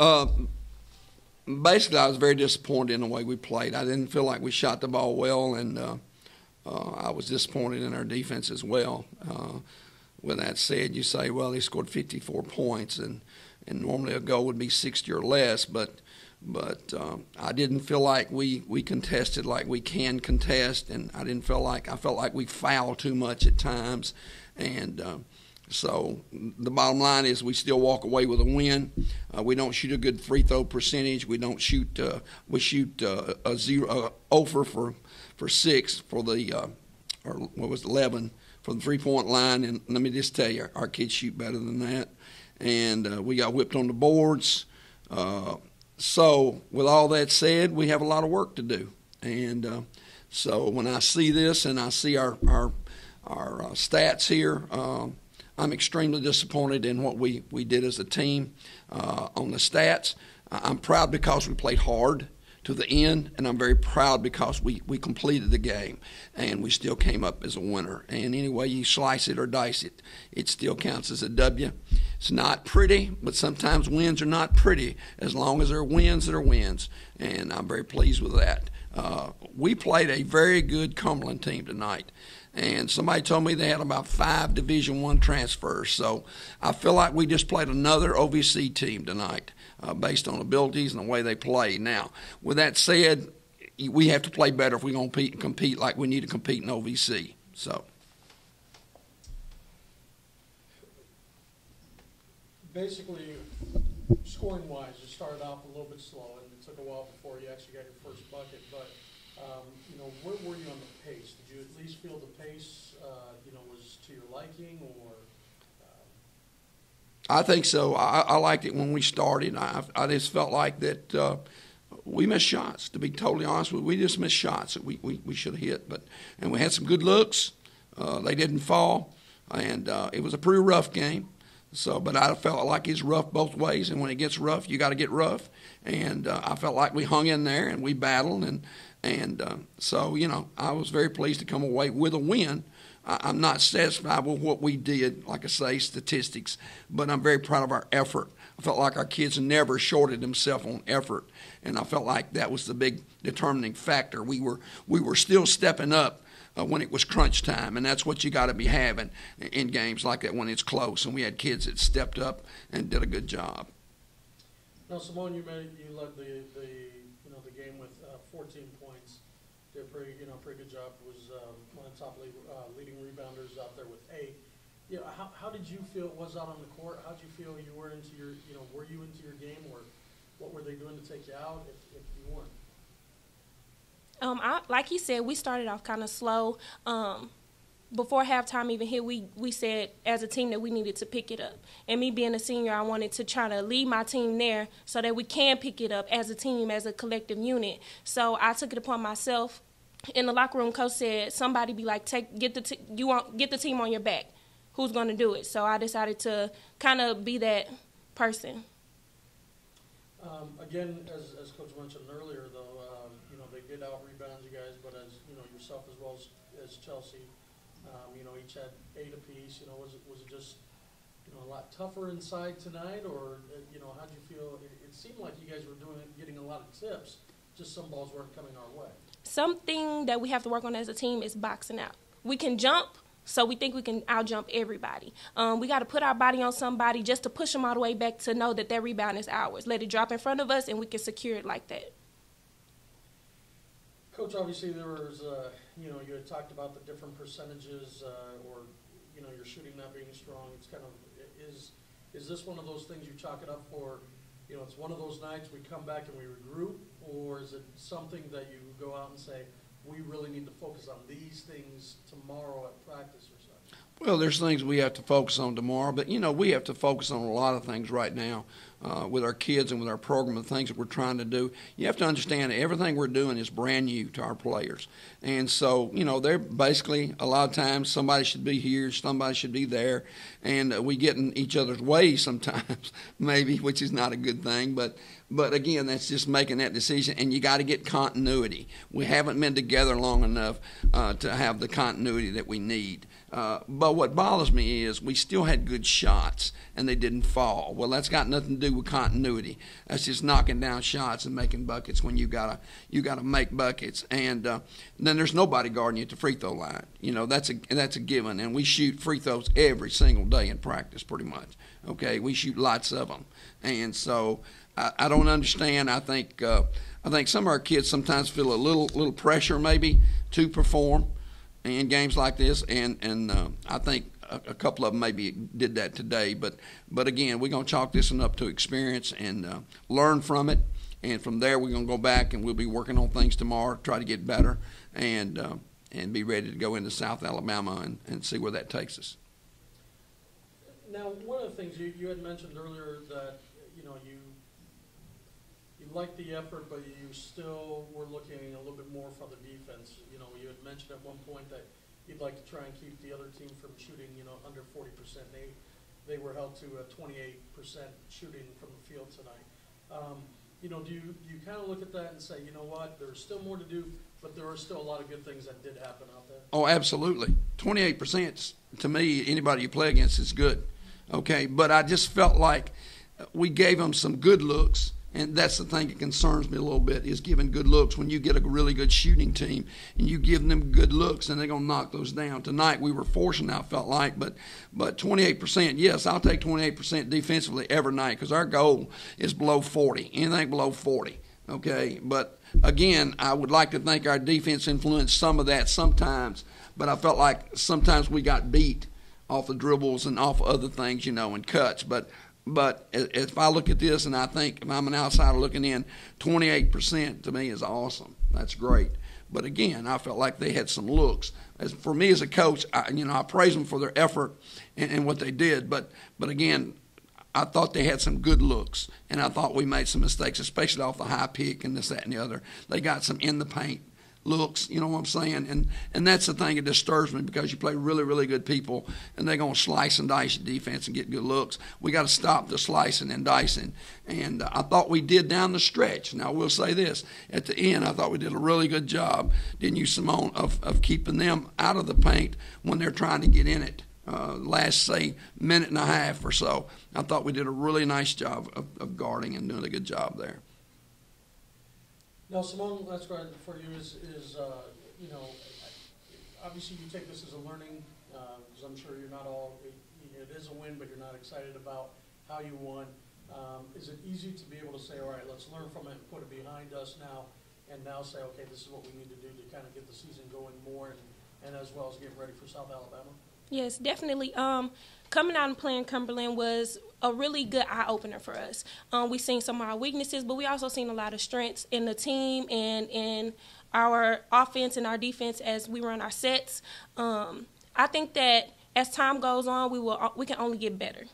Uh, Basically, I was very disappointed in the way we played. I didn't feel like we shot the ball well, and I was disappointed in our defense as well. With that said, you say, well, they scored 54 points, and normally a goal would be 60 or less, but I didn't feel like we contested like we can contest, and I felt like we fouled too much at times, and so the bottom line is we still walk away with a win. We don't shoot a good free throw percentage. We don't shoot. We shoot a 0 for 6 for the or what was it, 11 for the 3-point line. And let me just tell you, our kids shoot better than that. And we got whipped on the boards. So with all that said, we have a lot of work to do. And so when I see this and I see our stats here, I'm extremely disappointed in what we did as a team on the stats. I'm proud because we played hard to the end, and I'm very proud because we completed the game, and we still came up as a winner. And any way you slice it or dice it, it still counts as a W. It's not pretty, but sometimes wins are not pretty as long as they're wins that are wins, and I'm very pleased with that. We played a very good Cumberland team tonight. And somebody told me they had about 5 Division I transfers. So I feel like we just played another OVC team tonight based on abilities and the way they play. Now, with that said, we have to play better if we're going to compete like we need to compete in OVC. So, basically, scoring-wise, you started off a little bit slow, and it took a while before you actually got your first bucket. But where were you on the pace? Did you at least feel the pace, was to your liking, or? I think so. I liked it when we started. I just felt like that we missed shots. To be totally honest with you, we just missed shots that we should have hit. And we had some good looks. They didn't fall, and it was a pretty rough game. So, but I felt like it's rough both ways, and when it gets rough, you got to get rough. And I felt like we hung in there and we battled, and so I was very pleased to come away with a win. I'm not satisfied with what we did, like I say, statistics, but I'm very proud of our effort. I felt like our kids never shorted themselves on effort, and I felt like that was the big determining factor. We were still stepping up when it was crunch time, and that's what you got to be having in games like that when it's close. And we had kids that stepped up and did a good job. Now, Simone, you led the game with 14 points. Did a pretty good job. Was one of the top leading rebounders out there with 8. How did you feel it was out on the court? How did you feel you were into your were you into your game, or what were they doing to take you out if you weren't? Like he said, we started off kind of slow. Before halftime even hit, we said as a team that we needed to pick it up. And me being a senior, I wanted to try to lead my team there so that we can pick it up as a team, as a collective unit. So I took it upon myself. In the locker room, coach said, "Somebody be like, get the team on your back. Who's going to do it?" So I decided to kind of be that person. Again, as Coach mentioned earlier, though, they did out-rebound you guys, but as yourself as well as Chelsea, each had 8 apiece. Was it just a lot tougher inside tonight, or how did you feel? It seemed like you guys were getting a lot of tips, just some balls weren't coming our way. Something that we have to work on as a team is boxing out. We can jump, so we think we can out-jump everybody. We got to put our body on somebody just to push them all the way back to know that rebound is ours. Let it drop in front of us, and we can secure it like that. Coach, obviously there was, you had talked about the different percentages, or your shooting not being strong. It's kind of, is this one of those things you chalk it up for? It's one of those nights we come back and we regroup, or is it something that you go out and say, we really need to focus on these things tomorrow at practice or such? Well, there's things we have to focus on tomorrow, but, we have to focus on a lot of things right now with our kids and with our program and things that we're trying to do. You have to understand that everything we're doing is brand new to our players. And so, they're basically, a lot of times, somebody should be here, somebody should be there, and we get in each other's way sometimes, maybe, which is not a good thing. But again, that's just making that decision, and you got to get continuity. We haven't been together long enough to have the continuity that we need. But what bothers me is we still had good shots, and they didn't fall. Well, that's got nothing to do do with continuity. That's just knocking down shots and making buckets when you gotta make buckets. And then there's nobody guarding you at the free throw line. You know, that's a given. And we shoot free throws every single day in practice, pretty much. Okay, we shoot lots of them. And so I don't understand. I think some of our kids sometimes feel a little pressure maybe to perform in games like this, and I think a couple of them maybe did that today. But again, we're going to chalk this one up to experience and learn from it. And from there, we're going to go back and we'll be working on things tomorrow, try to get better, and be ready to go into South Alabama and see where that takes us. Now, one of the things you had mentioned earlier that, you know, you liked the effort, but you still were looking a little bit more for the defense. You know, you had mentioned at one point that you'd like to try and keep the other team from shooting, you know, under 40%. They were held to a 28% shooting from the field tonight. You know, do you kind of look at that and say, you know what, there's still more to do, but there are still a lot of good things that did happen out there? Oh, absolutely. 28% to me, anybody you play against is good. Okay, but I just felt like we gave them some good looks. And that's the thing that concerns me a little bit, is giving good looks. When you get a really good shooting team and you give them good looks, and they're going to knock those down. Tonight we were forcing, I felt like, but 28%, yes, I'll take 28% defensively every night, because our goal is below 40, anything below 40, okay? But, again, I would like to think our defense influenced some of that sometimes, but I felt like sometimes we got beat off the dribbles and off other things, you know, and cuts. But if I look at this and I think, if I'm an outsider looking in, 28% to me is awesome. That's great. But again, I felt like they had some looks. For me as a coach, I praise them for their effort and what they did. But again, I thought they had some good looks, and I thought we made some mistakes, especially off the high pick and this, that, and the other. They got some in the paint looks, you know what I'm saying? And that's the thing that disturbs me, because you play really, really good people, and they're going to slice and dice your defense and get good looks. We got to stop the slicing and dicing. And I thought we did down the stretch. Now, I will say this. At the end, I thought we did a really good job, didn't you, Simone, of keeping them out of the paint when they're trying to get in it. Last, say, minute and a half or so, I thought we did a really nice job of guarding and doing a good job there. Now, Simone, last question for you is you know, obviously you take this as a learning, because I'm sure you're not all, it is a win, but you're not excited about how you won. Is it easy to be able to say, all right, let's learn from it and put it behind us now, and now say, okay, this is what we need to do to kind of get the season going more, and as well as get ready for South Alabama? Yes, definitely. Coming out and playing Cumberland was a really good eye-opener for us. We seen some of our weaknesses, but we also seen a lot of strengths in the team and in our offense and our defense as we run our sets. I think that as time goes on, we can only get better.